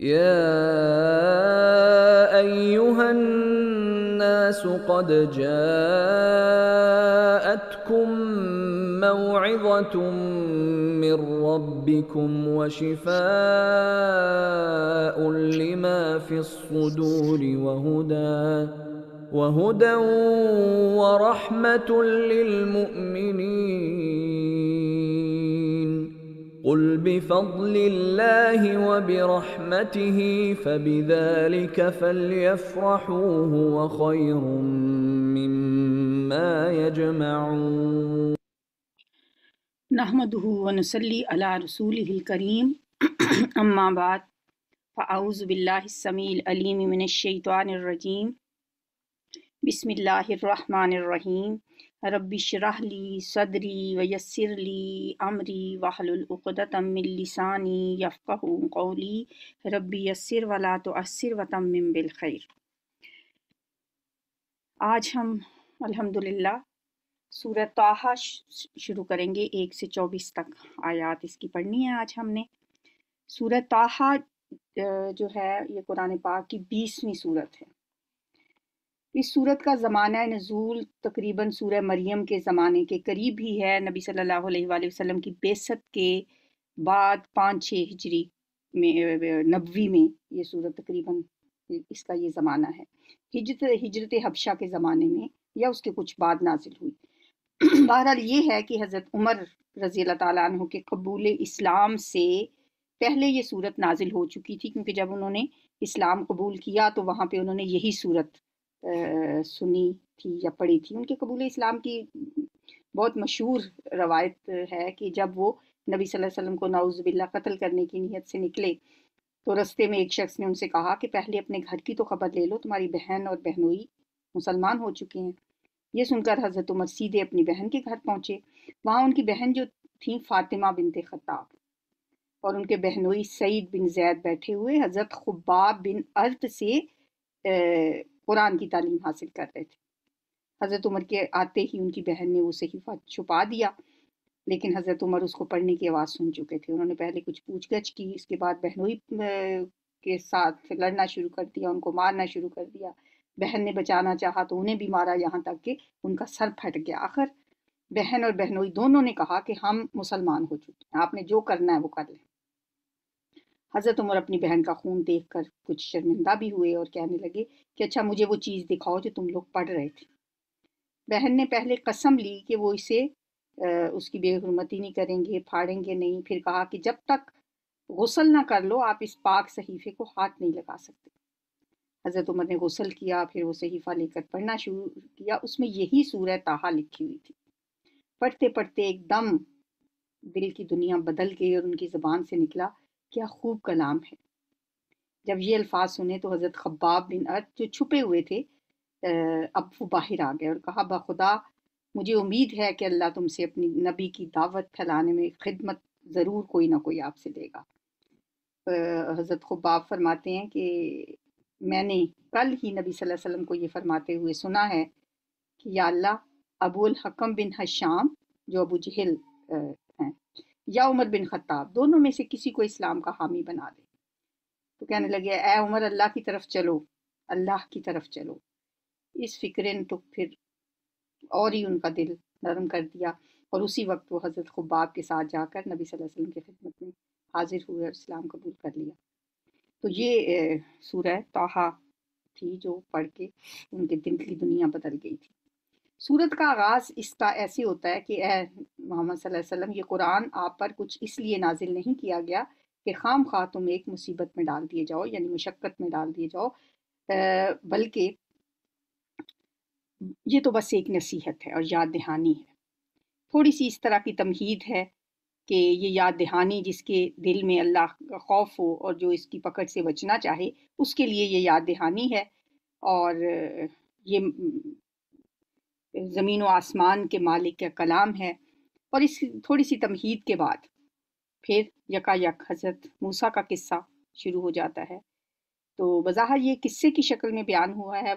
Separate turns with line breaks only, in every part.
يا أيها الناس قد جاءتكم موعظة من ربكم وشفاء لما في الصدور وهدى ورحمة للمؤمنين. قل بفضل الله وبرحمته فبذلك فليفرحوا هو خير مما يجمعون.
نحمده ونصلي على رسوله الكريم اما بعد فاعوذ بالله السميع العليم من الشيطان الرجيم بسم الله الرحمن الرحيم رب اشرح لي صدري ويسر لي امري واحلل عقدة من لساني يفقهوا قولي رب يسر ولا تعسر وتمم بالخير۔ آج ہم الحمدللہ سورہ طٰہٰ شروع کریں گے، 1 سے 24 تک آیات اس کی پڑھنی ہے آج ہم نے۔ سورہ طٰہٰ جو ہے یہ قرآن پاک کی 20ویں سورت ہے۔ اس سورت کا زمانہ نزول تقریباً سورہ مریم کے زمانے کے قریب ہی ہے۔ نبی صلی اللہ علیہ وآلہ وسلم کی بعثت کے بعد 5-6 ہجری میں نبوی میں یہ سورت تقریباً اس کا یہ زمانہ ہے۔ ہجرت حبشہ کے زمانے میں یا اس کے کچھ بعد نازل ہوئی۔ بہرحال یہ ہے کہ حضرت عمر رضی اللہ تعالیٰ عنہ کے قبول اسلام سے پہلے یہ صورت نازل ہو چکی تھی، کیونکہ جب انہوں نے اسلام قبول کیا تو وہاں پہ انہوں نے یہی صورت سنی تھی یا پڑھی تھی۔ ان کے قبول اسلام کی بہت مشہور روایت ہے کہ جب وہ نبی صلی اللہ علیہ وسلم کو نعوذ باللہ قتل کرنے کی نیت سے نکلے تو رستے میں ایک شخص نے ان سے کہا کہ پہلے اپنے گھر کی تو خبر لے لو، تمہاری بہن اور بہنوئی مسلمان ہو چکے ہیں۔ یہ سن کر حضرت عمر سیدھے اپنی بہن کے گھر پہنچے۔ وہاں ان کی بہن جو تھیں فاطمہ بنت خطاب اور ان کے بہنوئی سعید بن زید بیٹھے ہوئے حضرت خباب بن ارت سے قرآن کی تعلیم حاصل کر رہے تھے۔ حضرت عمر کے آتے ہی ان کی بہن نے وہ صحیفہ چھپا دیا، لیکن حضرت عمر اس کو پڑھنے کی آواز سن چکے تھے۔ انہوں نے پہلے کچھ پوچھ گچھ کی، اس کے بعد بہنوئی کے ساتھ لڑنا شروع کر دیا، ان کو مارنا شروع کر دیا۔ بہن نے بچانا چاہا تو انہیں بھی مارا، یہاں تک کہ ان کا سر پھٹ گیا۔ آخر بہن اور بہنوئی دونوں نے کہا کہ ہم مسلمان ہو چکے ہیں، آپ نے جو کرنا ہے وہ کر لیں۔ حضرت عمر اپنی بہن کا خون دیکھ کر کچھ شرمندہ بھی ہوئے اور کہنے لگے کہ اچھا مجھے وہ چیز دکھاؤ جو تم لوگ پڑھ رہے تھے۔ بہن نے پہلے قسم لی کہ وہ اسے اس کی بے حرمتی نہیں کریں گے، پھاڑیں گے نہیں، پھر کہا کہ جب تک غسل نہ کر لو آپ اس پاک صحیفے کو ہاتھ نہیں لگا سکتے۔ حضرت عمر نے غسل کیا، پھر وہ صحیفہ لے کر پڑھنا شروع کیا۔ اس میں یہی سورہ طٰہٰ لکھی ہوئی تھی۔ پڑھتے پڑھتے ایک دم دل کی دنیا بدل گئی اور ان کی زبان سے نکلا کیا خوب کلام ہے۔ جب یہ الفاظ سنے تو حضرت خباب بن ارت جو چھپے ہوئے تھے اب وہ باہر آ گئے اور کہا بخدا مجھے امید ہے کہ اللہ تم سے اپنی نبی کی دعوت پھیلانے میں خدمت ضرور کوئی نہ کوئی آپ سے دے گا۔ حضرت خباب فرماتے ہیں کہ میں نے کل ہی نبی صلی اللہ علیہ وسلم کو یہ فرماتے ہوئے سنا ہے کہ یا اللہ ابو الحکم بن حشام جو ابو جہل ہیں یا عمر بن خطاب دونوں میں سے کسی کو اسلام کا حامی بنا دے۔ تو کہنے لگے اے عمر اللہ کی طرف چلو، اللہ کی طرف چلو۔ اس فکر نے تو پھر اور ہی ان کا دل نرم کر دیا اور اسی وقت وہ حضرت خباب کے ساتھ جا کر نبی صلی اللہ علیہ وسلم کی خدمت میں حاضر ہوئے اور اسلام قبول کر لیا۔ تو یہ سورہ طٰہٰ تھی جو پڑھ کے ان کے دل کی دنیا بدل گئی تھی۔ سورت کا آغاز اس کا ایسے ہوتا ہے کہ اے محمد صلی اللہ علیہ وسلم یہ قرآن آپ پر کچھ اس لیے نازل نہیں کیا گیا کہ خام خواہ تم ایک مصیبت میں ڈال دیے جاؤ، یعنی مشقت میں ڈال دیے جاؤ، بلکہ یہ تو بس ایک نصیحت ہے اور یاد دہانی ہے۔ تھوڑی سی اس طرح کی تمہید ہے کہ یہ یاد دہانی جس کے دل میں اللہ کا خوف ہو اور جو اس کی پکڑ سے بچنا چاہے اس کے لیے یہ یاد دہانی ہے، اور یہ زمین و آسمان کے مالک کا کلام ہے۔ اور اس تھوڑی سی تمہید کے بعد پھر یکا یک حضرت موسیٰ کا قصہ شروع ہو جاتا ہے۔ تو بظاہر یہ قصے کی شکل میں بیان ہوا ہے،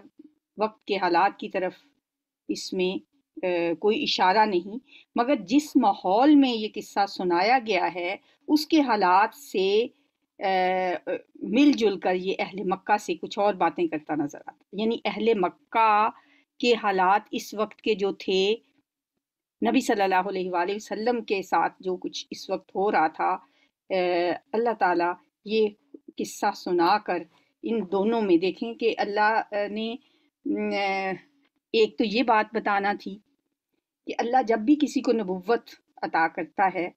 وقت کے حالات کی طرف اس میں کوئی اشارہ نہیں، مگر جس ماحول میں یہ قصہ سنایا گیا ہے اس کے حالات سے مل جل کر یہ اہل مکہ سے کچھ اور باتیں کرتا نظر آتا. یعنی اہل مکہ کے حالات اس وقت کے جو تھے، نبی صلی اللہ علیہ وآلہ وسلم کے ساتھ جو کچھ اس وقت ہو رہا تھا، اللہ تعالیٰ یہ قصہ سنا کر ان دونوں میں دیکھیں کہ اللہ نے ایک تو یہ بات بتانا تھی کہ اللہ جب بھی کسی کو نبوت عطا کرتا ہے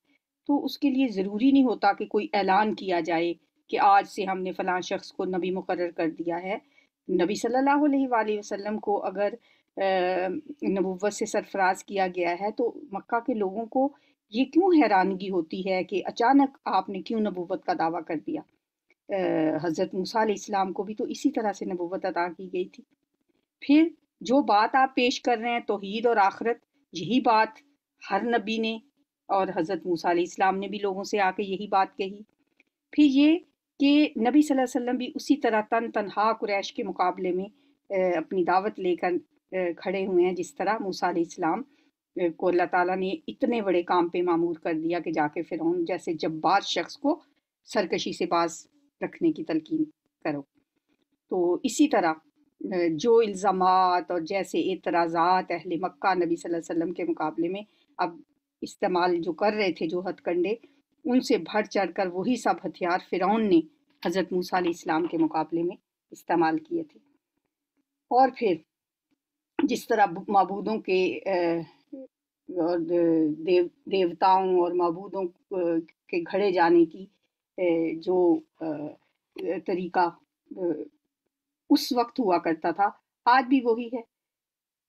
تو اس کے لیے ضروری نہیں ہوتا کہ کوئی اعلان کیا جائے کہ آج سے ہم نے فلاں شخص کو نبی مقرر کر دیا ہے. نبی صلی اللہ علیہ وآلہ وسلم کو اگر نبوت سے سرفراز کیا گیا ہے تو مکہ کے لوگوں کو یہ کیوں حیرانگی ہوتی ہے کہ اچانک آپ نے کیوں نبوت کا دعویٰ کر دیا. حضرت موسیٰ علیہ السلام کو بھی تو اسی طرح سے نبوت عطا کی گئی تھی. پھر جو بات آپ پیش کر رہے ہیں توحید اور آخرت، یہی بات ہر نبی نے اور حضرت موسیٰ علیہ السلام نے بھی لوگوں سے آ کے یہی بات کہی. پھر یہ کہ نبی صلی اللہ علیہ وسلم بھی اسی طرح تنہا قریش کے مقابلے میں اپنی دعوت لے کر کھڑے ہوئے ہیں، جس طرح موسیٰ علیہ السلام کو اللہ تعالیٰ نے اتنے بڑے کام پہ مامور کر دیا کہ جا کے فرعون جیسے جبار شخص کو سرکشی سے باز رکھنے کی تلقین کرو. تو اسی طرح جو الزامات اور جیسے اعتراضات اہل مکہ نبی صلی اللہ علیہ وسلم کے مقابلے میں اب استعمال جو کر رہے تھے، جو ہتھ کنڈے، ان سے بڑھ چڑھ کر وہی سب ہتھیار فرعون نے حضرت موسیٰ علیہ السلام کے مقابلے میں استعمال کیے تھے. اور پھر جس طرح معبودوں کے اور دیوتاؤں اور معبودوں کے گھڑے جانے کی جو طریقہ اس وقت ہوا کرتا تھا، آج بھی وہی ہے.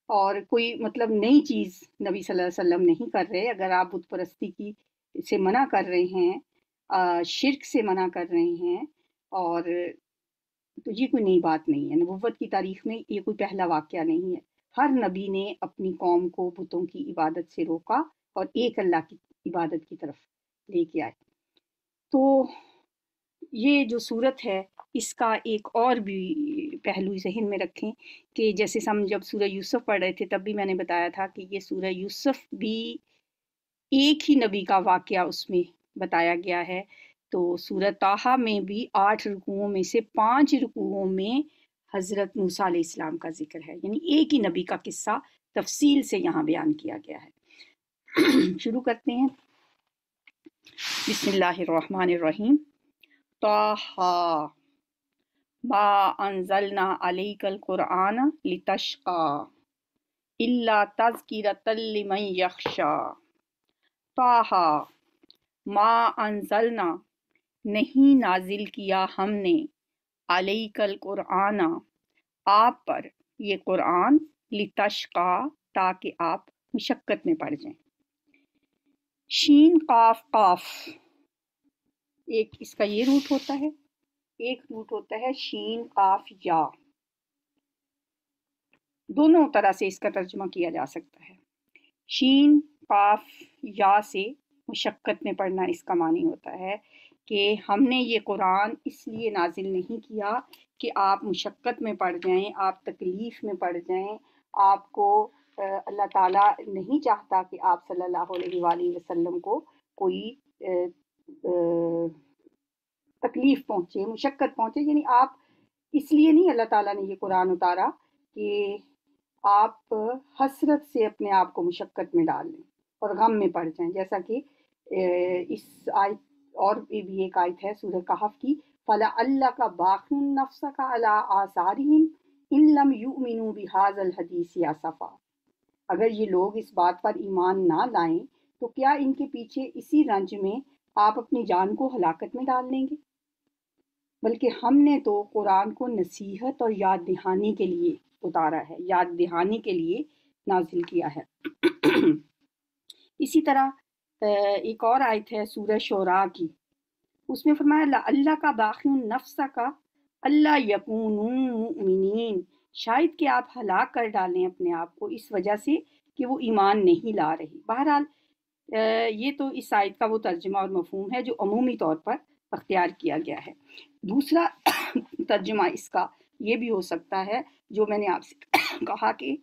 اور کوئی مطلب نئی چیز نبی صلی اللہ علیہ وسلم نہیں کر رہے. اگر آپ بت پرستی کی سے منع کر رہے ہیں، شرک سے منع کر رہے ہیں، اور تو یہ کوئی نئی بات نہیں ہے. نبوت کی تاریخ میں یہ کوئی پہلا واقعہ نہیں ہے. ہر نبی نے اپنی قوم کو بتوں کی عبادت سے روکا اور ایک اللہ کی عبادت کی طرف لے کے آئے. تو یہ جو صورت ہے اس کا ایک اور بھی پہلو ذہن میں رکھیں کہ جیسے ہم جب سورہ یوسف پڑھ رہے تھے تب بھی میں نے بتایا تھا کہ یہ سورہ یوسف بھی ایک ہی نبی کا واقعہ اس میں بتایا گیا ہے. تو سورہ طٰہٰ میں بھی 8 رکوعوں میں سے 5 رکوعوں میں حضرت موسیٰ علیہ السلام کا ذکر ہے. یعنی ایک ہی نبی کا قصہ تفصیل سے یہاں بیان کیا گیا ہے. شروع کرتے ہیں. بسم اللہ الرحمن الرحیم. طٰہٰ ما انزلنا علیک القرآن لتشقى الا تذکرۃ لمن یخشی. طٰہٰ ما انزلنا نہیں نازل کیا ہم نے، علیک القرآن آپ پر یہ قرآن، لتشقى تاکہ آپ مشقت میں پڑ جائیں. شین قاف قاف، ایک اس کا یہ روٹ ہوتا ہے، ایک روٹ ہوتا ہے شین قاف یا. دونوں طرح سے اس کا ترجمہ کیا جا سکتا ہے. شین قاف یا سے مشقت میں پڑھنا اس کا معنی ہوتا ہے کہ ہم نے یہ قرآن اس لیے نازل نہیں کیا کہ آپ مشقت میں پڑ جائیں، آپ تکلیف میں پڑ جائیں. آپ کو اللہ تعالیٰ نہیں چاہتا کہ آپ صلی اللہ علیہ وآلہ وسلم کو کوئی تکلیف پہنچے، مشقت پہنچے. یعنی آپ اس لیے نہیں اللہ تعالیٰ نے یہ قرآن اتارا کہ آپ حسرت سے اپنے آپ کو مشقت میں ڈال لیں اور غم میں پڑ جائیں. جیسا کہ اس آیت اور بھی ایک آیت ہے سورہ کہف کی، فَلَعَلَّكَ بَاخِعٌ نَفْسَكَ عَلَىٰ آثَارِهِمْ إِن لَّمْ يُؤْمِنُوا بِهَٰذَا الْحَدِيثِ آسَفًا. اگر یہ لوگ اس بات پر ایمان نہ لائیں تو کیا ان کے پیچھے اسی رنج میں آپ اپنی جان کو ہلاکت میں ڈال لیں گے؟ بلکہ ہم نے تو قرآن کو نصیحت اور یاد دہانی کے لیے اتارا ہے، یاد دہانی کے لیے نازل کیا ہے. اسی طرح ایک اور آیت ہے سورہ شعراء کی، اس میں فرمایا لَعَلَّكَ بَاخِعٌ نَفْسَكَ أَلَّا يَكُونُوا مُؤْمِنِينَ، شاید کہ آپ ہلاک کر ڈالیں اپنے آپ کو اس وجہ سے کہ وہ ایمان نہیں لا رہی. بہرحال یہ تو اس آیت کا وہ ترجمہ اور مفہوم ہے جو عمومی طور پر اختیار کیا گیا ہے. دوسرا ترجمہ اس کا یہ بھی ہو سکتا ہے جو میں نے آپ سے کہا کہ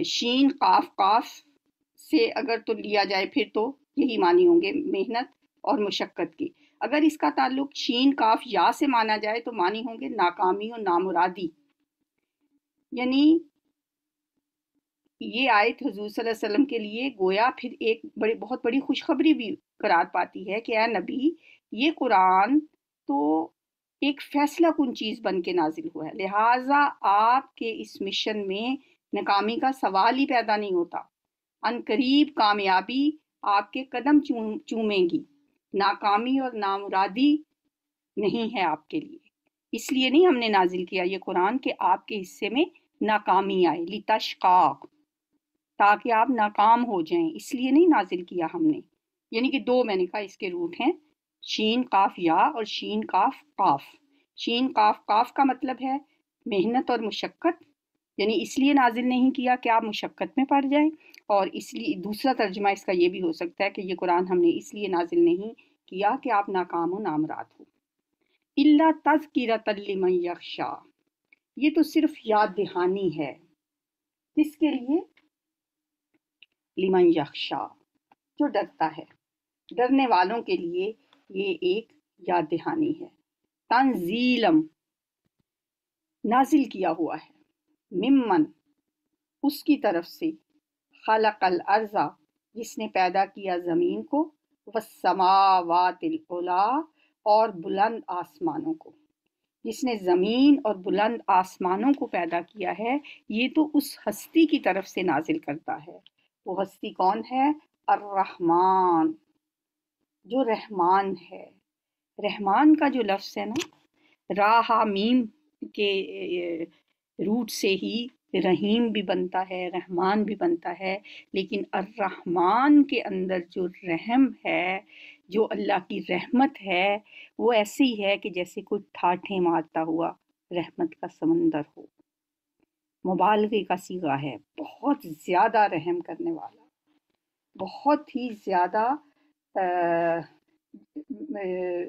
شین قاف قاف سے اگر تو لیا جائے پھر تو यही मानी होंगे मेहनत और मुशक्क़त की। अगर इसका ताल्लुक शीन काफ या से माना जाए तो मानी होंगे नाकामी और नामुरादी। यानी ये आयत हुजूर सल्लल्लाहु अलैहि वसल्लम के लिए गोया फिर एक बहुत बड़ी खुशखबरी भी करार पाती है कि ऐ नबी, ये कुरान तो एक फैसला कुन चीज़ बन के नाजिल हुआ है, लिहाजा आपके इस मिशन में नाकामी का सवाल ही पैदा नहीं होता। अनकरीब कामयाबी आपके कदम चूमेगी, नाकामी और नामुरादी नहीं है आपके लिए। इसलिए नहीं हमने नाजिल किया ये कुरान कि आपके हिस्से में नाकामी आए, लितशका, ताकि आप नाकाम हो जाएं, इसलिए नहीं नाजिल किया हमने। यानी कि दो मैंने कहा इसके रूट हैं, शीन काफ या और शीन काफ काफ। शीन काफ काफ का मतलब है मेहनत और मुशक्क़त, यानी इसलिए नाजिल नहीं किया कि आप मुशक्क़त में पड़ जाएं, और इसलिए दूसरा तर्जुमा इसका ये भी हो सकता है कि ये कुरान हमने इसलिए नाजिल नहीं किया कि आप नाकाम हो, नामराद हो। इल्ला तज़किरतल लिमन यख्शा, ये तो सिर्फ याद दहानी है। किसके लिए? लिमन यख्शा, जो डरता है, डरने वालों के लिए ये एक याद दहानी है। तंजीलम, नाजिल किया हुआ है, मिम्मन, उसकी तरफ से, खलक़ल अर्ज़ा, जिसने पैदा किया ज़मीन को, वस्समावातिल उला, और बुलंद आसमानों को। जिसने ज़मीन और बुलंद आसमानों को पैदा किया है, ये तो उस हस्ती की तरफ से नाजिल करता है। वो हस्ती कौन है? अर्रहमान, जो रहमान है। रहमान का जो लफ्ज़ है ना, राहा मीम के रूट से ही रहीम भी बनता है, रहमान भी बनता है, लेकिन अर्रहमान के अंदर जो रहम है, जो अल्लाह की रहमत है, वो ऐसी ही है कि जैसे कोई ठाठे मारता हुआ रहमत का समंदर हो। मुबालगे का सीगा है, बहुत ज़्यादा रहम करने वाला, बहुत ही ज़्यादा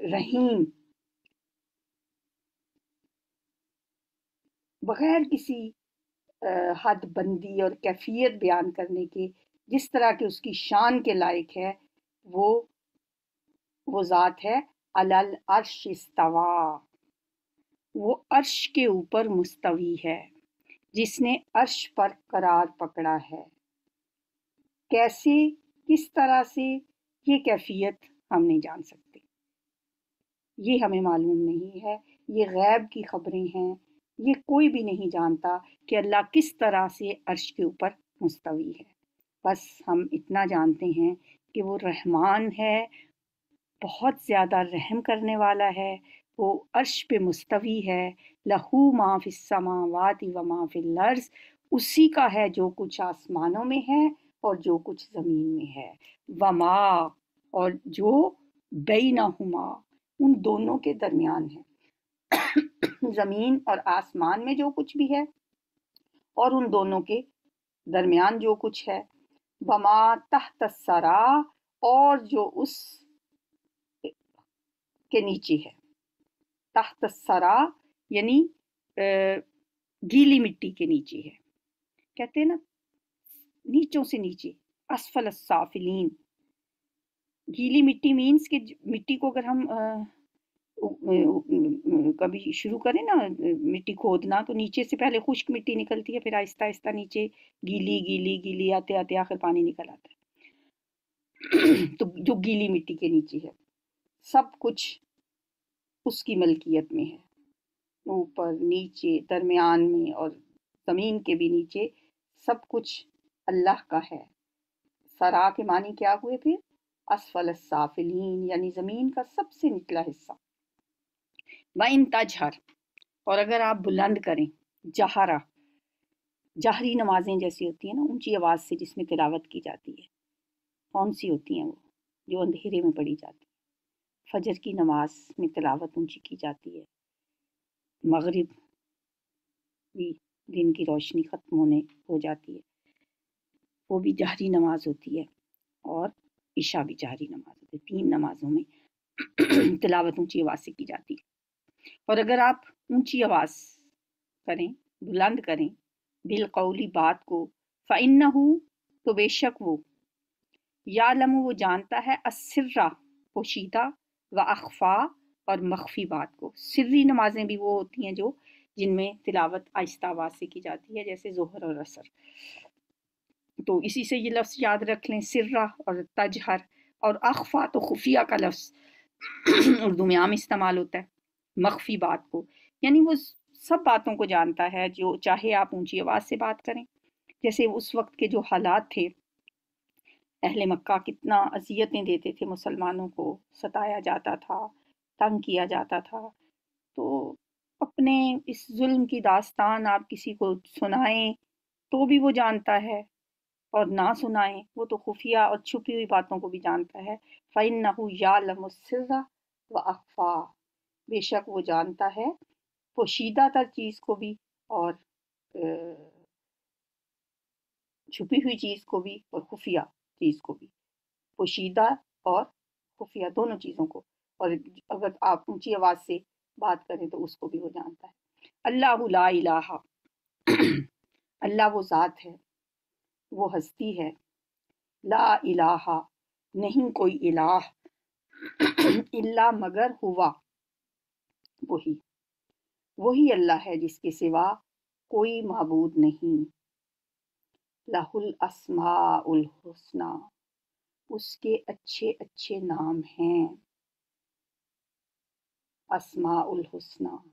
रहीम, बग़ैर किसी हद बंदी और कैफियत बयान करने के, जिस तरह के उसकी शान के लायक है, वो ज़ात है अलल अर्श इस्तवा, वो अर्श के ऊपर मुस्तवी है, जिसने अर्श पर करार पकड़ा है। कैसे, किस तरह से, ये कैफियत हम नहीं जान सकते, ये हमें मालूम नहीं है, ये गैब की खबरें हैं। ये कोई भी नहीं जानता कि अल्लाह किस तरह से अर्श के ऊपर मुस्तवी है। बस हम इतना जानते हैं कि वो रहमान है, बहुत ज़्यादा रहम करने वाला है, वो अर्श पे मुस्तवी है। लहू मा फिस समावाति व मा फिल अर्ज़, उसी का है जो कुछ आसमानों में है और जो कुछ ज़मीन में है। वमा, और जो बैनहुमा, उन दोनों के दरमियान है। ज़मीन और आसमान में जो कुछ भी है और उन दोनों के दरमियान जो कुछ है। वमा तहत सरा, और जो उस के नीचे है। तहत सरा यानी गीली मिट्टी के नीचे है, कहते हैं ना नीचों से नीचे, असफल साफिलीन। गीली मिट्टी मीन्स कि मिट्टी को अगर हम कभी शुरू करें ना मिट्टी खोदना, तो नीचे से पहले खुश्क मिट्टी निकलती है, फिर आहिस्ता आहिस्ता नीचे गीली गीली गीली आते आते आखिर पानी निकल आता है। तो जो गीली मिट्टी के नीचे है, सब कुछ उसकी मलकियत में है, ऊपर नीचे दरमियान में और ज़मीन के भी नीचे, सब कुछ अल्लाह का है। सरा के मानी क्या हुए फिर? असफल साफिलीन, यानी ज़मीन का सबसे निचला हिस्सा। इन तजहर, और अगर आप बुलंद करें, जहरा, जहरी नमाजें जैसी होती हैं ना, ऊंची आवाज़ से जिसमें तिलावत की जाती है, कौन सी होती हैं वो? जो अंधेरे में पढ़ी जाती है। फजर की नमाज में तिलावत ऊंची की जाती है, मगरिब भी दिन की रोशनी ख़त्म होने हो जाती है, वो भी जहरी नमाज होती है, और इशा भी जहरी नमाज होती है। 3 नमाजों में तिलावत ऊंची आवाज़ से की जाती है। और अगर आप ऊंची आवाज़ करें, बुलंद करें, बिल कौली, बात को, फ़इन्नहु, तो बेशक वो, यालमु वो जानता है, अस्सिर्रा पोशीदा, व अख्फा और मख्फी बात को। सिर्री नमाजें भी वो होती हैं जो जिनमें तिलावत आहिस्ता आवाज़ से की जाती है, जैसे ज़ोहर और असर। तो इसी से ये लफ्ज़ याद रख लें, सिर्रा और तजहर। और अख्फा तो खुफिया का लफ्ज़ उर्दू में आम इस्तेमाल होता है, मख्फी बात को यानी वो सब बातों को जानता है जो चाहे आप ऊंची आवाज़ से बात करें। जैसे उस वक्त के जो हालात थे, अहले मक्का कितना अजियतें देते थे मुसलमानों को, सताया जाता था, तंग किया जाता था। तो अपने इस जुल्म की दास्तान आप किसी को सुनाएं तो भी वो जानता है, और ना सुनाएं वो तो खुफिया और छुपी हुई बातों को भी जानता है। फ़इन्नहु यालमु सिर्रा व अख्फा, बेशक वो जानता है पोशीदा तर चीज़ को भी और छुपी हुई चीज़ को भी और खुफिया चीज़ को भी, पोशीदा और खुफिया दोनों चीज़ों को। और अगर आप ऊंची आवाज़ से बात करें तो उसको भी वो जानता है। अल्लाहु ला इलाहा अल्लाह वो ज़ात है, वो हस्ती है। ला इलाहा नहीं कोई इलाह, इल्ला मगर हुआ वही, वही अल्लाह है जिसके सिवा कोई माबूद नहीं। लहुल अस्माउल हुस्ना, उसके अच्छे अच्छे नाम हैं। अस्माउल हुस्ना,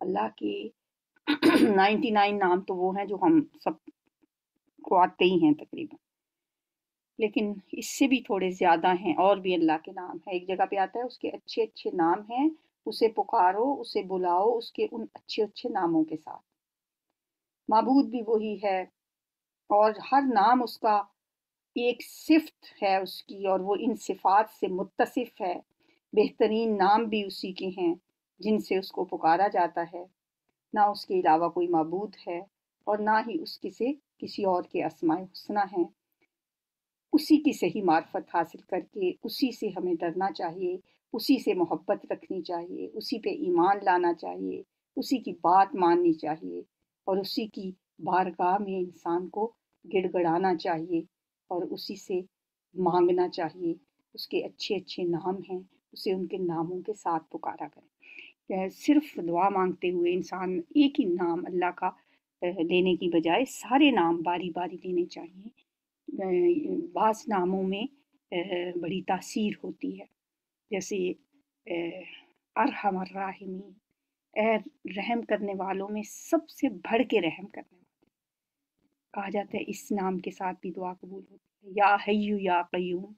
अल्लाह के 99 नाम तो वो हैं जो हम सब को आते ही हैं तकरीबन, लेकिन इससे भी थोड़े ज़्यादा हैं, और भी अल्लाह के नाम हैं। एक जगह पे आता है उसके अच्छे अच्छे नाम हैं, उसे पुकारो, उसे बुलाओ उसके उन अच्छे अच्छे नामों के साथ। माबूद भी वही है, और हर नाम उसका एक सिफ्त है उसकी, और वो इन सिफात से मुत्तसिफ है। बेहतरीन नाम भी उसी के हैं जिनसे उसको पुकारा जाता है। ना उसके अलावा कोई माबूद है, और ना ही उसके से किसी और के अस्माए हुस्ना हैं। उसी की सही मार्फत हासिल करके उसी से हमें डरना चाहिए, उसी से मोहब्बत रखनी चाहिए, उसी पे ईमान लाना चाहिए, उसी की बात माननी चाहिए, और उसी की बारगाह में इंसान को गिड़गड़ाना चाहिए और उसी से मांगना चाहिए। उसके अच्छे अच्छे नाम हैं, उसे उनके नामों के साथ पुकारा करें। सिर्फ दुआ मांगते हुए इंसान एक ही नाम अल्लाह का लेने की बजाय सारे नाम बारी बारी लेने चाहिए। बाज़ नामों में बड़ी तासीर होती है, जैसे अरहमर राहिमीन, ए रहम करने वालों में सबसे बढ़ के रहम करने वाले। कहा जाता है इस नाम के साथ भी दुआ कबूल होती है। या हय्यु या क़य्यूम,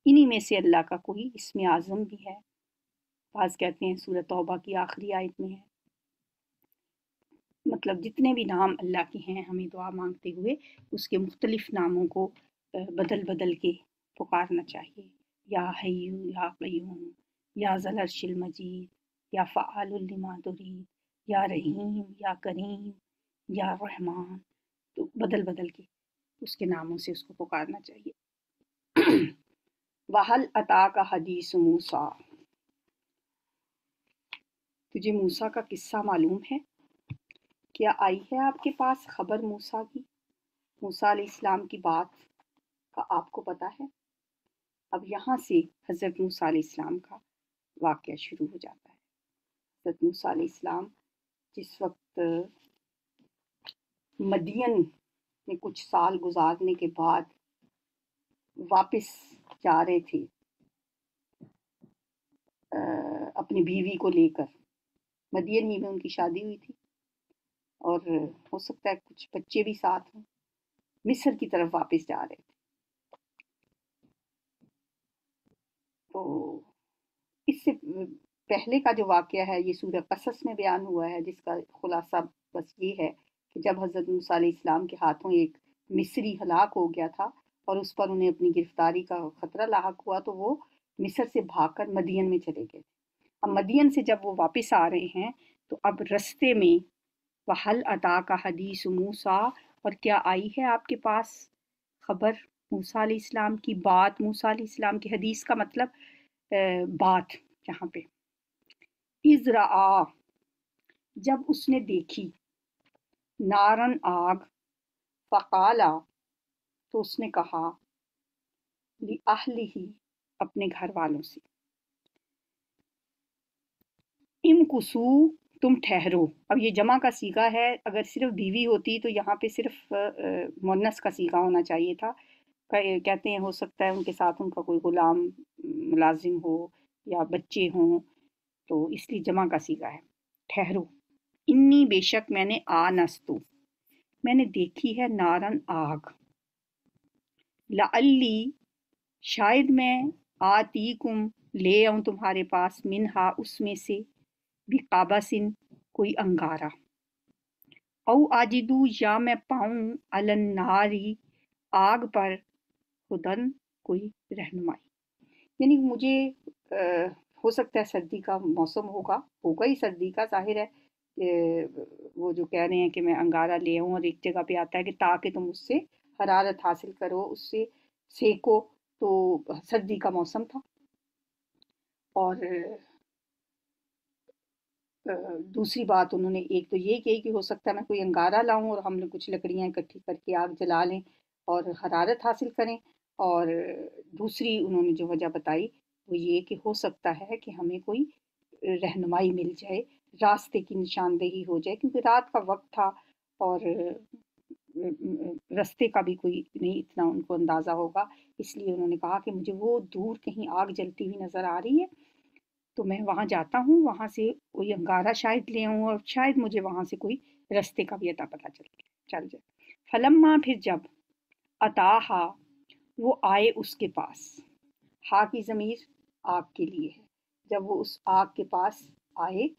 इन्हीं में से अल्लाह का कोई इस्म आज़म भी है। बाज़ कहते हैं सूरह तौबा की आखिरी आयत में है। मतलब जितने भी नाम अल्लाह के हैं, हमें दुआ मांगते हुए उसके मुख्तलिफ नामों को बदल बदल के पुकारना चाहिए। या हय्यू या क़य्यूम, या ज़ल अर्शिल मजीद, या फ़आलुल लिमा तुरीद, या रहीम, या करीम, या रहमान। तो बदल बदल के उसके नामों से उसको पुकारना चाहिए। वहल अता का हदीस मूसा, तुझे मूसा का किस्सा मालूम है? क्या आई है आपके पास खबर मूसा की? मूसा अलैहिस्सलाम की बात का आपको पता है? अब यहाँ से हज़रत मूसा अलैहिस्सलाम का वाक़या शुरू हो जाता है। हज़रत मूसा अलैहिस्सलाम जिस वक्त मदियन में कुछ साल गुजारने के बाद वापस जा रहे थे अपनी बीवी को लेकर, मदियन ही में उनकी शादी हुई थी और हो सकता है कुछ बच्चे भी साथ हों, मिस्र की तरफ वापस जा रहे थे। तो इससे पहले का जो वाक़या है ये सूरह क़सस में बयान हुआ है, जिसका खुलासा बस ये है कि जब हज़रत मूसा अलैहिस्सलाम के हाथों एक मिस्री हलाक हो गया था और उस पर उन्हें अपनी गिरफ्तारी का ख़तरा लाहक हुआ, तो वो मिस्र से भागकर मदियन में चले गए। अब मदियन से जब वो वापस आ रहे हैं तो अब रस्ते में वहल अता का हदीस मूसा, और क्या आई है आपके पास खबर मूसा अलैहिस्सलाम की, बात मूसा अलैहिस्सलाम की। हदीस का मतलब बात यहाँ पे। इज़रा, जब उसने देखी, नारन आग, फ़क़ाला, तो उसने कहा, लिअहलिही अपने घर वालों से, इमकुसू तुम ठहरो। अब ये जमा का सीगा है, अगर सिर्फ बीवी होती तो यहाँ पे सिर्फ मुन्नस का सीगा होना चाहिए था। कहते हैं हो सकता है उनके साथ उनका कोई गुलाम मुलाजिम हो या बच्चे हों, तो इसलिए जमा का सीगा है। ठहरो, इन्नी बेशक मैंने आनस्तु, मैंने देखी है नारन आग, लअल्ली शायद मैं आतीकुम ले आऊं तुम्हारे पास, मिनहा उसमें से, बिकाबासिन कोई अंगारा, औ आजिदू या मैं पाऊं, अलन नारी आग पर, हुदन कोई रहनुमाई। यानी मुझे हो सकता है सर्दी का मौसम होगा ही सर्दी का, जाहिर है। वो जो कह रहे हैं कि मैं अंगारा ले आऊं, और एक जगह पे आता है कि ताकि तुम उससे हरारत हासिल करो, उससे सेको, तो सर्दी का मौसम था। और दूसरी बात उन्होंने एक तो ये कही कि हो सकता है मैं कोई अंगारा लाऊं और हम लोग कुछ लकड़ियां इकट्ठी करके आग जला लें और हरारत हासिल करें। और दूसरी उन्होंने जो वजह बताई वो ये कि हो सकता है कि हमें कोई रहनुमाई मिल जाए, रास्ते की निशानदेही हो जाए, क्योंकि रात का वक्त था और रास्ते का भी कोई नहीं इतना उनको अंदाज़ा होगा। इसलिए उन्होंने कहा कि मुझे वो दूर कहीं आग जलती हुई नज़र आ रही है, तो मैं वहाँ जाता हूँ, वहाँ से कोई अंगारा शायद ले आऊँ और शायद मुझे वहाँ से कोई रास्ते का भी अता पता चल जाए। फलम्मा फिर जब, अताहा वो आए उसके पास, हा की ज़मीर आग के लिए है, जब वो उस आग के पास आए,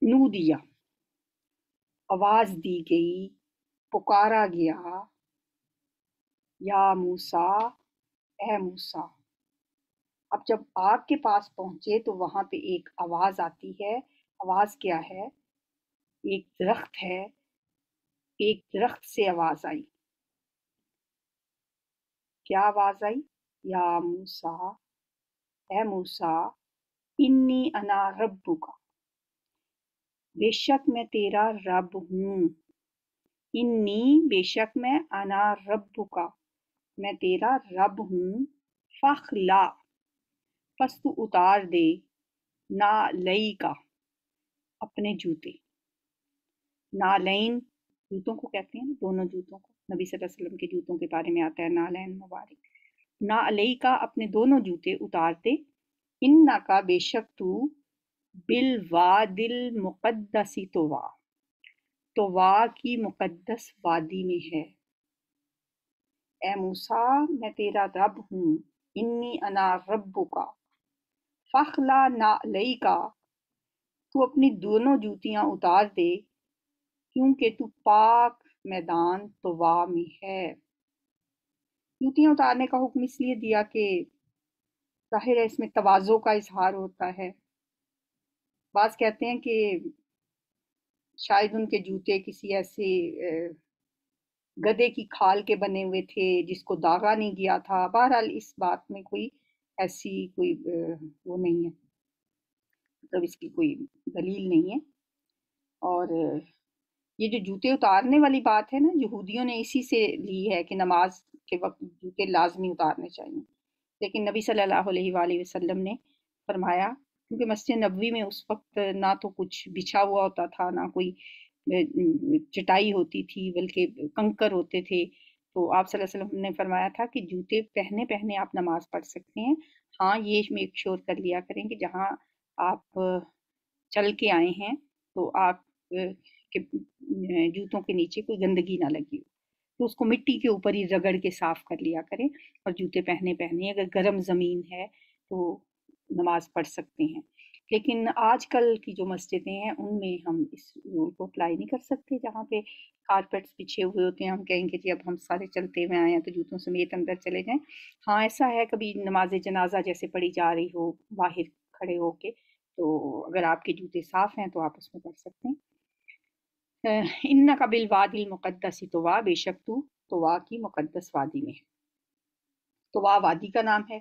नू दिया आवाज़ दी गई, पुकारा गया, या मूसा ए मूसा। अब जब आग के पास पहुंचे तो वहां पे एक आवाज आती है। आवाज क्या है? एक दरख्त है, एक दरख्त से आवाज आई। क्या आवाज आई? या मूसा ए मूसा, इन्नी अना रब्बुका, बेशक मैं तेरा रब हूँ। इन्नी बेशक मैं, अना रब्बुका मैं तेरा रब हूँ। फखला पस तू उतार दे, ना लई का अपने जूते। नालैन जूतों को कहते हैं, दोनों जूतों को, नबी सल्लल्लाहु अलैहि वसल्लम के जूतों के बारे में आता है नालैन मुबारक। ना अलई का अपने दोनों जूते उतार दे, इन्ना का बेशक तू, बिल वादिल मुक़द्दसी तोवा की मुक़द्दस वादी में है। ए मूसा मैं तेरा रब हूँ, इन्नी अना रब्बुका, फखला ना अलई का तू अपनी दोनों जूतियां उतार दे, क्योंकि तू पाक मैदान तोवा में है। जूतियां उतारने का हुक्म इसलिए दिया कि जाहिर है इसमें तवाज़ो का इजहार होता है। बाज़ कहते हैं कि शायद उनके जूते किसी ऐसे गधे की खाल के बने हुए थे जिसको दागा नहीं गया था। बहरहाल इस बात में कोई ऐसी कोई वो नहीं है, मतलब इसकी कोई दलील नहीं है। और ये जो जूते उतारने वाली बात है ना, यहूदियों ने इसी से ली है कि नमाज के वक्त जूते लाजमी उतारने चाहिए। लेकिन नबी सल्लल्लाहु अलैहि वसल्लम ने फरमाया, क्योंकि मस्जिद नबवी में उस वक्त ना तो कुछ बिछा हुआ होता था, ना कोई चटाई होती थी, बल्कि कंकर होते थे। तो आप सल्लल्लाहु अलैहि वसल्लम ने फरमाया था कि जूते पहने पहने आप नमाज पढ़ सकते हैं। हाँ, ये मेक श्योर कर लिया करें कि जहाँ आप चल के आए हैं तो आप के जूतों के नीचे कोई गंदगी ना लगी हो, तो उसको मिट्टी के ऊपर ही रगड़ के साफ कर लिया करें। और जूते पहने पहने अगर गर्म ज़मीन है तो नमाज पढ़ सकते हैं। लेकिन आजकल की जो मस्जिदें हैं उनमें हम इस रूल को अप्लाई नहीं कर सकते, जहाँ पे कारपेट्स बिछे हुए होते हैं। हम कहेंगे जी अब हम सारे चलते हुए आए हैं तो जूतों समेत अंदर चले जाएं। हाँ, ऐसा है कभी नमाज जनाजा जैसे पढ़ी जा रही हो बाहर खड़े होके, तो अगर आपके जूते साफ हैं तो आप उसमें पढ़ सकते हैं। इन्ना का बिल वादिल मुक़द्दसी तोवा, बेशक तू तोवा की मुक़द्दस वादी में है। तोवा वादी का नाम है,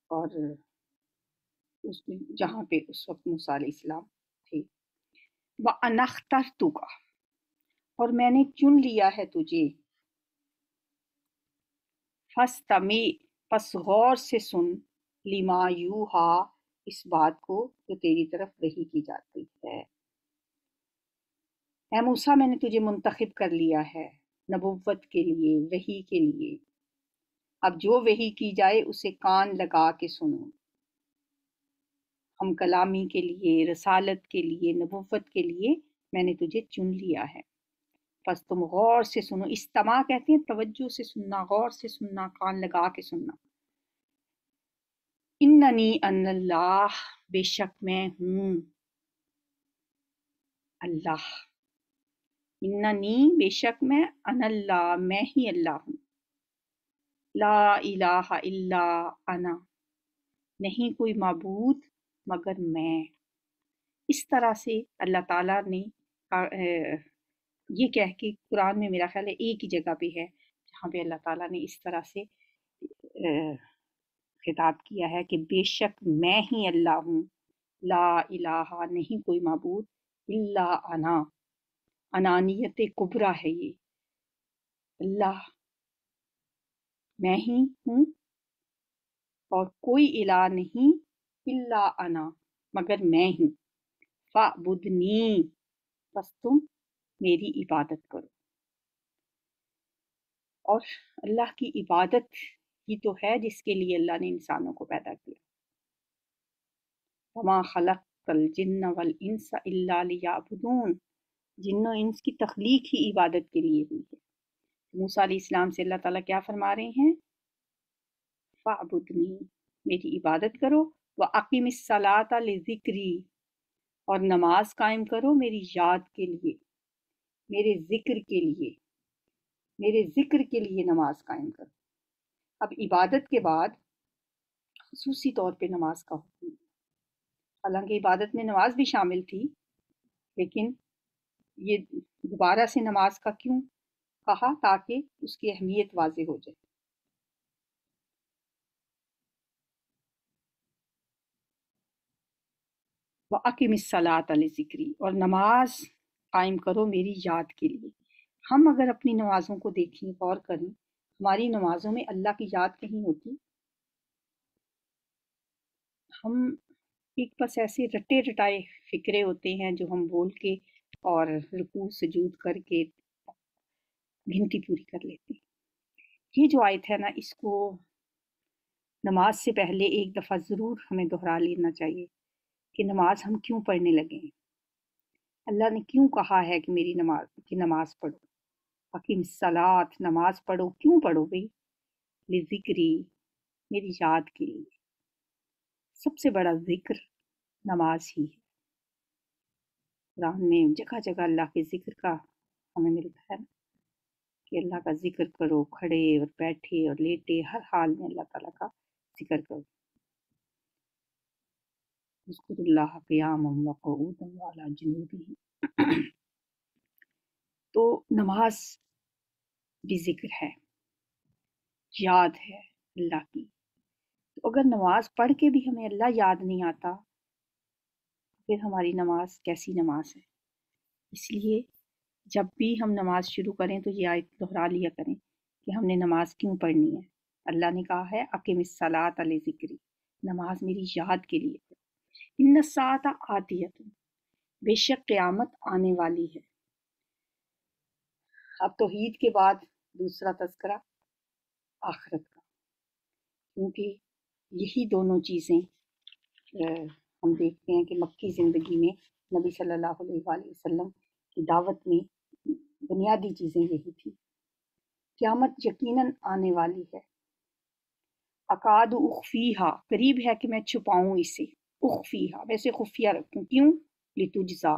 और उस जहाँ पे उस वक्त मूसा अलैहिस्सलाम थे। व अनख्तरतुका, और मैंने चुन लिया है तुझे, फस्तमी, पस गौर से सुन, लिमा यूहा, इस बात को जो तेरी तरफ वही की जाती है। ऐ मूसा, मैंने तुझे मुंतखब कर लिया है नबुव्वत के लिए, वही के लिए। अब जो वही की जाए उसे कान लगा के सुनो। हम कलामी के लिए, रसालत के लिए, नबुव्वत के लिए मैंने तुझे चुन लिया है। बस तुम गौर से सुनो। इस्तमा कहते हैं तवज्जो से सुनना, गौर से सुनना, कान लगा के सुनना। इन्ननी अन्नल्लाह, बेशक मैं हूँ अल्लाह। इन्ननी, बेशक मैं, अनल्लाह, मैं ही अल्लाह हूँ। ला इलाहा इल्ला अना, नहीं कोई माबूद मगर मैं। इस तरह से अल्लाह ताला ने ये कह के कुरान में मेरा ख्याल है एक ही जगह पे है जहाँ पे अल्लाह ताला ने इस तरह से खिताब किया है कि बेशक मैं ही अल्लाह हूँ, ला इलाहा, नहीं कोई माबूद, इल्ला अना, अनानियत कुबरा है ये, अल्लाह मैं ही हूँ और कोई इला नहीं, इल्ला अना, मगर मैं ही। फ़अबुदनी, बस तुम मेरी इबादत करो। और अल्लाह की इबादत ही तो है जिसके लिए अल्लाह ने इंसानों को पैदा किया। वमा खलक़तल जिन्न वल इंस इल्ला लियअबुदून, जिन्नो इंस की तख्लीक ही इबादत के लिए हुई है। मूसा अलैहिस्सलाम से अल्लाह ताला क्या फरमा रहे हैं? फ़अबुदनी, मेरी इबादत करो, व अक़िमिस सलाता लिज़िक्री, और नमाज कायम करो मेरी याद के लिए, मेरे जिक्र के लिए, मेरे जिक्र के लिए नमाज कायम करो। अब इबादत के बाद खुसूसी तौर पे नमाज का हुक्म, हालांकि इबादत में नमाज भी शामिल थी, लेकिन ये दोबारा से नमाज का क्यों कहा? ताकि उसकी अहमियत वाज़ेह हो जाए। व अक़िमिस सलात लिज़िक्री, और नमाज कायम करो मेरी याद के लिए। हम अगर अपनी नमाज़ों को देखें, गौर करें, हमारी नमाज़ों में अल्लाह की याद कहीं होती? हम एक बस ऐसे रटे रटाए फ़िक्रे होते हैं जो हम बोल के और रुकू सजूद करके गिनती पूरी कर लेते हैं। ये जो आयत है ना, इसको नमाज से पहले एक दफ़ा ज़रूर हमें दोहरा लेना चाहिए कि नमाज हम क्यों पढ़ने लगे हैं। अल्लाह ने क्यों कहा है कि मेरी नमाज पढ़ो, अकीम सलात, नमाज पढ़ो। क्यों पढ़ो भाई? लिज़िक्री, मेरी याद के लिए। सबसे बड़ा जिक्र नमाज ही है। कुरान में जगह जगह अल्लाह के जिक्र का हमें मिलता है कि अल्लाह का जिक्र करो, खड़े और बैठे और लेटे, हर हाल में अल्लाह ताला का जिक्र करो। उज़्कुरुल्लाह क़ियामन व क़ुऊदन व अला जुनूबिहिम। तो नमाज भी जिक्र है, याद है अल्लाह की। तो अगर नमाज पढ़ के भी हमें अल्लाह याद नहीं आता, फिर हमारी नमाज कैसी नमाज है? इसलिए जब भी हम नमाज शुरू करें तो ये आयत दोहरा लिया करें कि हमने नमाज क्यों पढ़नी है। अल्लाह ने कहा है अक़िमिस सलात लिज़िक्री, नमाज मेरी याद के लिए। इन्न साता आतियतुन, बेशक क़यामत आने वाली है। अब तौहीद के बाद दूसरा तज़किरा आखिरत का, क्योंकि यही दोनों चीज़ें हम देखते हैं कि मक्की ज़िंदगी में नबी सल्लल्लाहु अलैहि वसल्लम की दावत में बुनियादी चीज़ें यही थी। क़यामत यकीनन आने वाली है। अकाद उख्फीहा, करीब है कि मैं छुपाऊं इसे। उख्फीहा, वैसे खुफिया रखूं। क्यों? लितुजज़ा,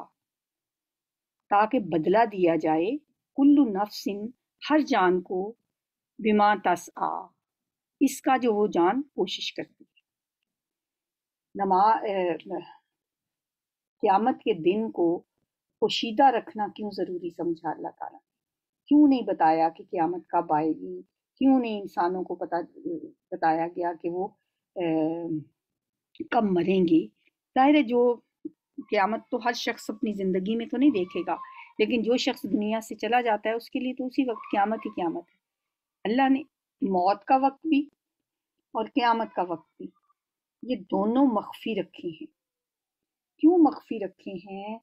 ताकि बदला दिया जाए, कुल्लु नफ्सिन, हर जान को, बिमा तसआ, इसका जो वो जान कोशिश करती है। क़यामत के दिन को पोशीदा रखना क्यों ज़रूरी समझा अल्लाह ताला? क्यों नहीं बताया कि क़यामत कब आएगी? क्यों नहीं इंसानों को बताया गया कि वो कब मरेंगे? ज़ाहिर है जो क़यामत तो हर शख्स अपनी ज़िंदगी में तो नहीं देखेगा, लेकिन जो शख्स दुनिया से चला जाता है उसके लिए तो उसी वक्त क़यामत ही क़यामत है। अल्लाह ने موت کا وقت بھی اور قیامت کا وقت بھی، یہ دونوں مخفی رکھے ہیں۔ کیوں مخفی رکھے ہیں؟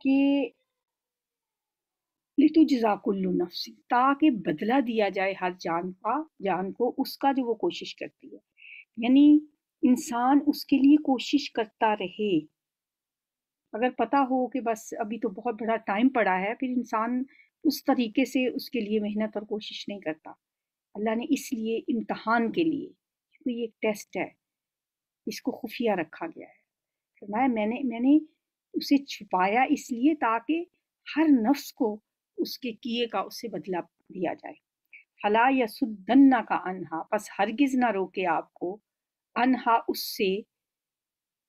کہ لِتُجْزَىٰ كُلُّ نَفْسٍ، تاکہ بدلہ دیا جائے ہر جان کو اس کا جو وہ کوشش کرتی ہے، یعنی انسان اس کے لیے کوشش کرتا رہے۔ اگر پتہ ہو کہ بس ابھی تو بہت بڑا ٹائم پڑا ہے، پھر انسان اس طریقے سے اس کے لیے محنت اور کوشش نہیں کرتا۔ اللہ نے اس لیے امتحان کے لیے، کیونکہ یہ ایک ٹیسٹ ہے، اس کو خفیہ رکھا گیا ہے۔ فرمایا میں نے اسے چھپایا اس لیے تاکہ ہر نفس کو اس کے کیے کا اس سے بدلہ دیا جائے۔ فَلَا يَصُدَّنَّكَ عَنْهَا، پس ہرگز نہ روکے آپ کو، انہا اس سے،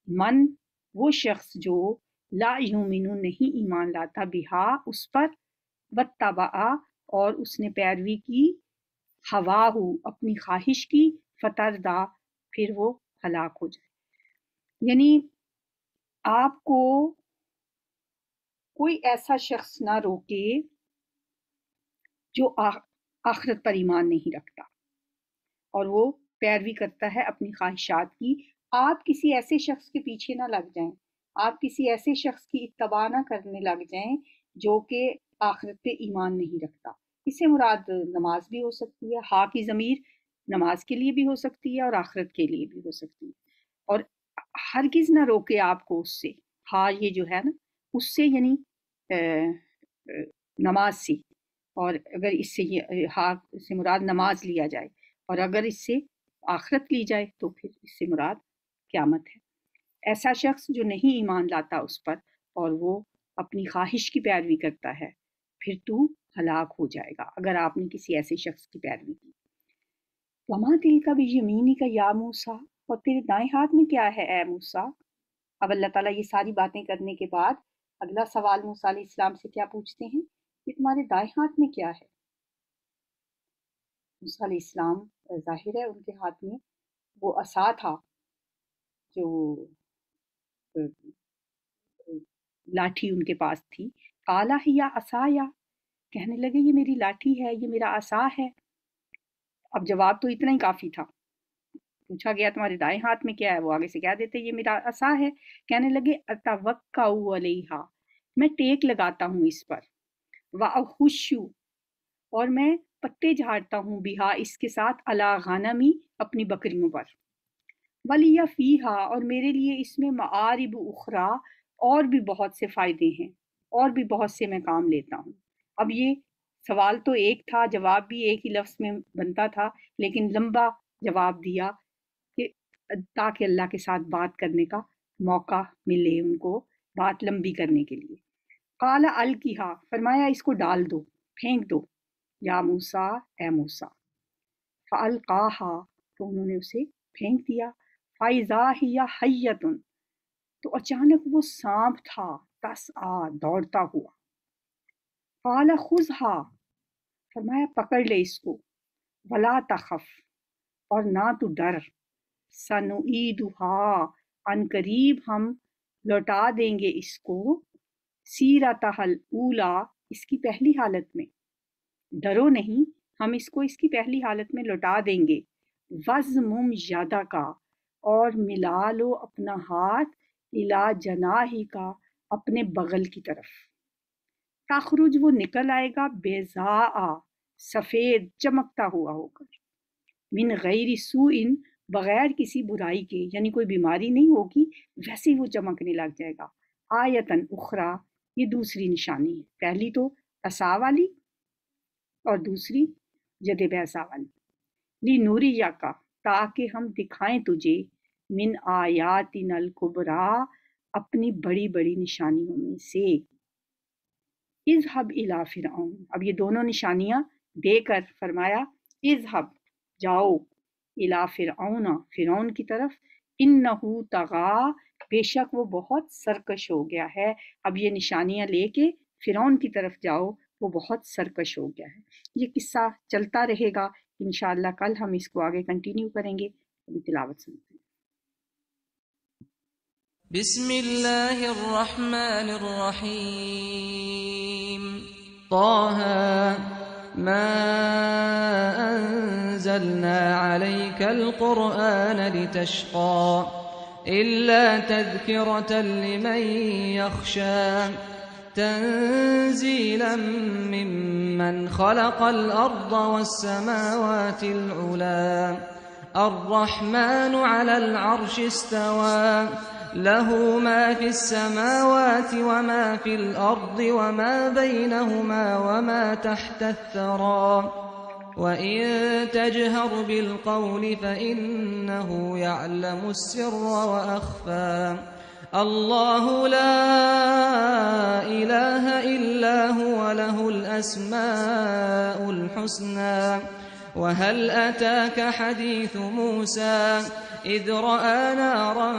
من وہ شخص جو لا یؤمن نہیں ایمان لاتا، بہا اس پر، واتبع اور اس نے پیروی کی، ہواہ اپنی خواہش کی، فتردہ پھر وہ ہلاک ہو جائے۔ یعنی آپ کو کوئی ایسا شخص نہ روکے جو آخرت پر ایمان نہیں رکھتا اور وہ پیروی کرتا ہے اپنی خواہشات کی۔ آپ کسی ایسے شخص کے پیچھے نہ لگ جائیں، آپ کسی ایسے شخص کی اتباع نہ کرنے لگ جائیں جو کہ آخرت پہ ایمان نہیں رکھتا۔ اس سے مراد نماز بھی ہو سکتی ہے، ہاں کی ضمیر نماز کے لیے بھی ہو سکتی ہے اور آخرت کے لیے بھی ہو سکتی ہے۔ اور ہرگز نہ روکے آپ کو اس سے، ہاں یہ جو ہے نا اس سے یعنی نماز سے، اور اگر اس سے یہ ہاں سے مراد نماز لیا جائے اور اگر اس سے آخرت لی جائے تو پھر اس سے مراد قیامت ہے۔ ایسا شخص جو نہیں ایمان لاتا اس پر اور وہ اپنی خواہش کی پیروی کرتا ہے، پھر تو ہلاک ہو جائے گا اگر آپ نے کسی ایسے شخص کی پیروی کی۔ وَمَا تِلْكَ بِيَمِينِكَ يَا مُوسیٰ، اور تیرے دائیں ہاتھ میں کیا ہے اے موسیٰ؟ اب اللہ تعالیٰ یہ ساری باتیں کرنے کے بعد اگلا سوال موسیٰ علیہ السلام سے کیا پوچھتے ہیں کہ تمہارے دائیں ہاتھ میں کیا ہے؟ موسیٰ علیہ السلام ظاہر ہے ان کے ہاتھ میں وہ عصا تھا جو لاٹھی ان کے پاس تھی۔ قَالَ ہِیَ عَصَایَ، کہنے لگے یہ میری لاٹھی ہے، یہ میرا عصا ہے۔ اب جواب تو اتنا ہی کافی تھا، پوچھا گیا تمہارے دائیں ہاتھ میں کیا ہے، وہ آگے سے کہہ دیتے یہ میرا عصا ہے۔ کہنے لگے اتوکأ علیہا، میں ٹیک لگاتا ہوں اس پر، واخش اور میں پتے جھاڑتا ہوں، بہا اس کے ساتھ، علی غنمی اپنی بکریوں پر، ولی فیہا اور میرے لیے اس میں معارب اخرى اور بھی بہت سے فائدے ہیں، اور بھی بہت سے میں کام لیتا ہوں۔ اب یہ سوال تو ایک تھا، جواب بھی ایک ہی لفظ میں بنتا تھا، لیکن لمبا جواب دیا کہ تاکہ اللہ کے ساتھ بات کرنے کا موقع ملے ان کو، بات لمبی کرنے کے لیے۔ قال القیھا، فرمایا اس کو ڈال دو، پھینک دو، یا موسیٰ اے موسیٰ۔ فالقاھا، تو انہوں نے اسے پھینک دیا، فاذا ہی حیۃ، تو اچانک وہ سانپ تھا، تسعیٰ دوڑتا ہوا۔ قال خذھا، فرمایا پکڑ لے اس کو، ولا تخف اور نہ تو ڈر، سنعیدھا عن قریب ہم لوٹا دیں گے اس کو، سیرتھا الاولی اس کی پہلی حالت میں، ڈرو نہیں ہم اس کو اس کی پہلی حالت میں لوٹا دیں گے۔ وَضْمُمْ یَدَکَ اور ملا لو اپنا ہاتھ، اِلیٰ جناحِکَ اپنے بغل کی طرف، تخرج وہ نکل آئے گا، بیضاء سفید چمکتا ہوا ہو کر، من غیر سوء بغیر کسی برائی کے، یعنی کوئی بیماری نہیں ہوگی، ویسے ہی وہ چمکنے لگ جائے گا۔ آیتن اخری، یہ دوسری نشانی ہے، پہلی تو عصا والی اور دوسری ید بعصا والی۔ لِنُرِیَکَ تاکہ ہم دکھائیں تجھے، من آیاتنا الکبریٰ اپنی بڑی بڑی نشانیوں میں سے۔ اذهب الی فرعون، اب یہ دونوں نشانیاں دے کر فرمایا اذهب جاؤ، الی فرعون فرعون کی طرف، انہ طغی بے شک وہ بہت سرکش ہو گیا ہے۔ اب یہ نشانیاں لے کے فرعون کی طرف جاؤ، وہ بہت سرکش ہو گیا ہے۔ یہ قصہ چلتا رہے گا، انشاءاللہ کل ہم اس کو آگے کنٹینیو کریں گے۔ تلاوت سنتے ہیں۔
بسم اللہ الرحمن الرحیم، طه ما أنزلنا عليك القرآن لتشقى إلا تذكرة لمن يخشى تنزيلا ممن خلق الأرض والسماوات العلى الرحمن على العرش استوى له ما في السماوات وما في الأرض وما بينهما وما تحت الثرى وإن تجهر بالقول فإنه يعلم السر وأخفى الله لا إله إلا هو له الأسماء الحسنى وهل أتاك حديث موسى إذ رأى نارا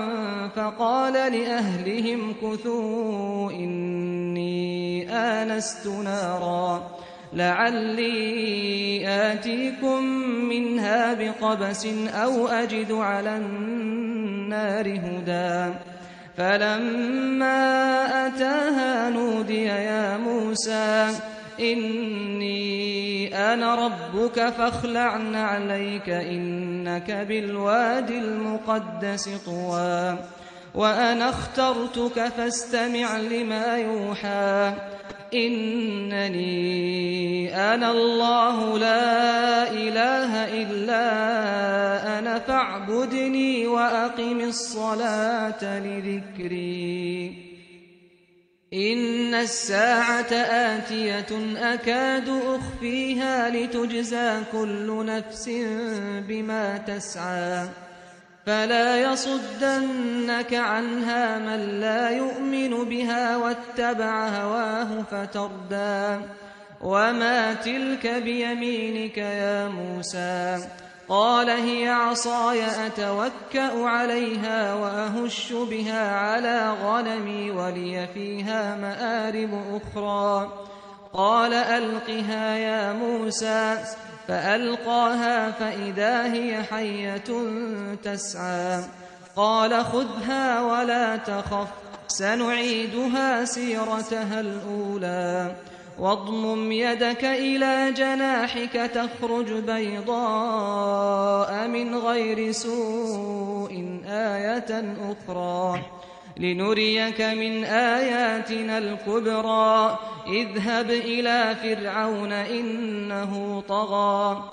فقال لأهلهم كثوا إني آنست نارا لعلي آتيكم منها بقبس أو أجد على النار هدى فلما أتاها نودي يا موسى إني أنا ربك فاخلع نعليك إنك بالوادي المقدس طوى وأنا اخترتك فاستمع لما يوحى إنني أنا الله لا إله إلا أنا فاعبدني وأقم الصلاة لذكري إن الساعة آتية أكاد أخفيها لتجزى كل نفس بما تسعى فلا يصدنك عنها من لا يؤمن بها واتبع هواه فتردى وما تلك بيمينك يا موسى قال هي عصاي أتوكأ عليها وأهش بها على غنمي ولي فيها مآرب أخرى قال ألقها يا موسى فألقاها فإذا هي حية تسعى قال خذها ولا تخف سنعيدها سيرتها الأولى واضمم يدك إلى جناحك تخرج بيضاء من غير سوء آية أخرى لنريك من آياتنا الكبرى اذهب إلى فرعون إنه طغى